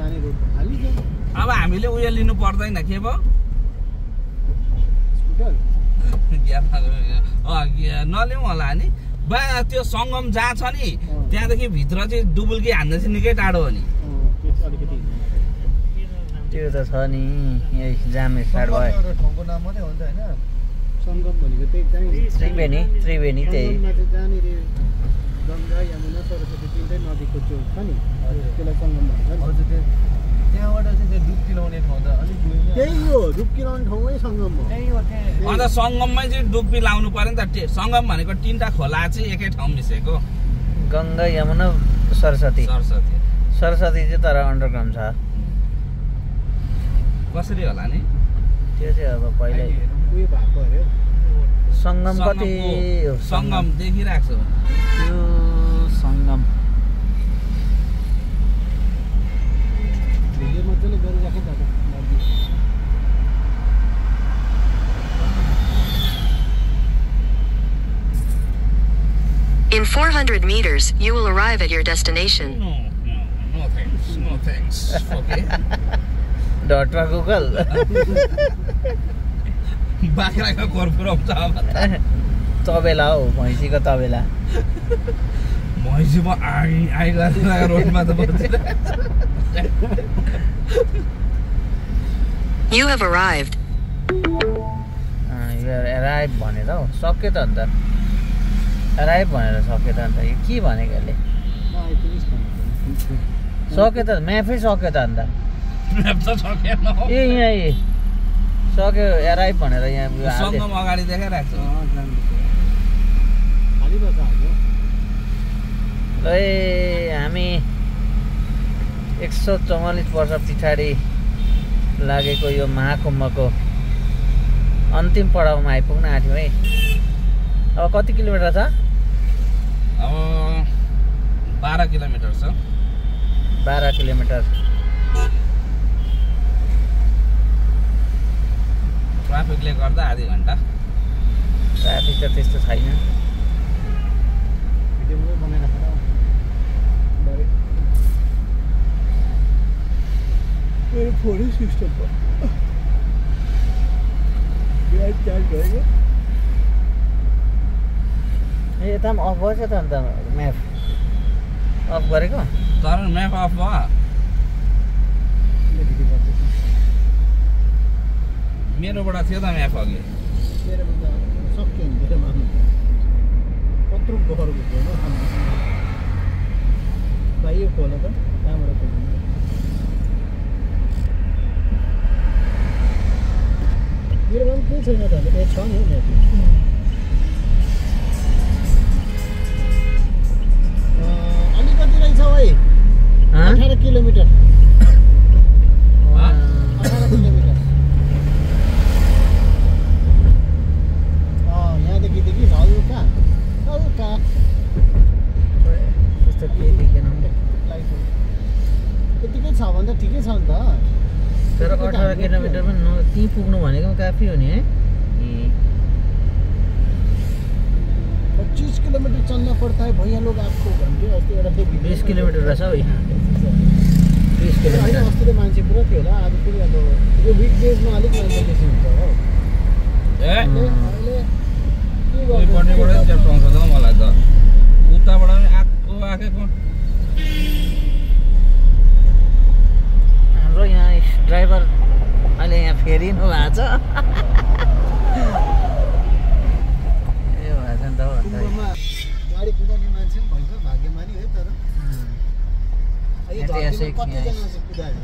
जाने रोड खाली छ अब हामीले उयो लिनु पर्दैन के भयो स्कुटर नलिउँ होला नि बा त्यो सङ्गम जहाँ छ नि त्यहाँदेखि भित्र चाहिँ डुबुल्की हान्न चाहिँ निकै टाढो हो नि त्यो त छ नि यही जामे स्टार्ट भयो ठाउँको नाम मात्रै हो नि त हैन सङ्गम भनेको त्यही त्रिवेणी त्रिवेणी त्यही जहाँनिर गङ्गा यमुना सरस्वती तिनटै नदीको चोक छ नि त्यसलाई सङ्गम भन्छ हजुर त्यहाँबाट चाहिँ त्यो डुब्की लाउने ठाउँ त अलिक त्यही हो डुब्की लाउने ठाउँमै सङ्गम हो त्यही हो अन्त सङ्गममै चाहिँ डुब्की लाउनु पर्यो नि त सङ्गम भनेको तीनटा खोला चाहिँ एकै ठाउँ मिसेको गङ्गा यमुना सरस्वती सरस्वती सरस्वती चाहिँ तर अन्डरग्राउन्ड छ कसरी होला नि त्यो चाहिँ अब पहिल्यै उयो भएको अरे सङ्गम कति हो सङ्गम देखिरहेको छु त्यो सङ्गम भिडियो मजाले गरिराखेँ त In 400 meters, you will arrive at your destination. No thanks. Okay. डटमा गुगल बाख्राको खोर पुऱ्याउँछ अब तबेला हो भैँसीको तबेला भैँसीमा आइ गरेर रोडमा त You have arrived. एराइभ भनेर हौ सक्यो त अन्त एराइभ भनेर सक्यो त अन्त यो के भनेको यसले सक्यो त म्याफै सक्यो त अन्त ए यहाँ सक्यो एराइभ भनेर यहाँ सङ्गम अगाडि देखाइरहेको छु ल हामी 144 वर्ष पछाडि लागेको यो महाकुम्भको अन्तिम पडाउमा आइपुग्न आँट्यौँ है अब कति किलोमिटर छ अब 12 किलोमिटर छ 12 किलोमिटर ट्राफिकले गर्दा आधी घन्टा ट्राफिक त त्यस्तो छैन फोनै सिस्टम चार्ज भएको यता पनि अफ भएछ त अन्त म्याप अफ गरेको तर म्याप अफ भयो मेरोबाट थियो त म्याप अघि सक्यो नि मेरोमा कत्रो गएर भाइ यो खोला त कहाँबाट खोल्नु मेरोमा पनि केही छैन त ए छ नि अलिकति रहेछ भाइ 18 किलोमिटर 18 किलोमिटर यहाँदेखि हल्का हल्का त्यस्तो केही देखेन त्यतिकै छ भने त ठिकै छ नि त तर 18 किलोमिटरमा त्यहीँ पुग्नु भनेको काफी हो नि है 25 किलोमीटर चलना पड़ता है भैया लोग आपको भन्थ्यो अस्ति एउटा 20 किलोमिटर रहेछ हौ 20 किलोमिटर अस्ति त मान्छे पुरा थियो होला आज फेरि अब यो विक डेजमा अलिक मान्छे बेसी हुन्छ हो अहिले पट्टिबाटै च्याप्टाउँछ त मलाई त उताबाट पनि आएको हाम्रो यहाँ ड्राइभर अहिले यहाँ फेरिनु भएको छ ए भएछ नि त हो गाडी कुदाउने मान्छे पनि भन्छ भाग्यमानी है तर ऐतिहासिक कतिजना चाहिँ कुदायो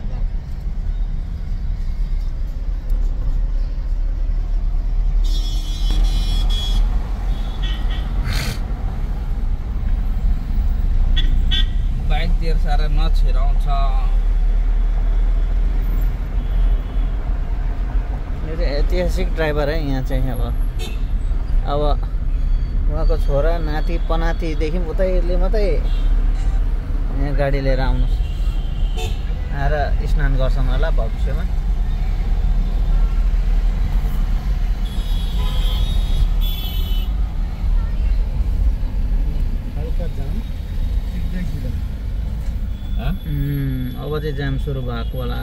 बाइक तेर सारा नछिराउँछ मेरो ऐतिहासिक ड्राइभर है यहाँ चाहिँ अब उहाँको छोरा नाति पनातिदेखि उतैले मात्रै यहाँ गाडी लिएर आउनुहोस् आएर स्नान गर्छन् होला भविष्यमा अब चाहिँ जाम सुरु भएको होला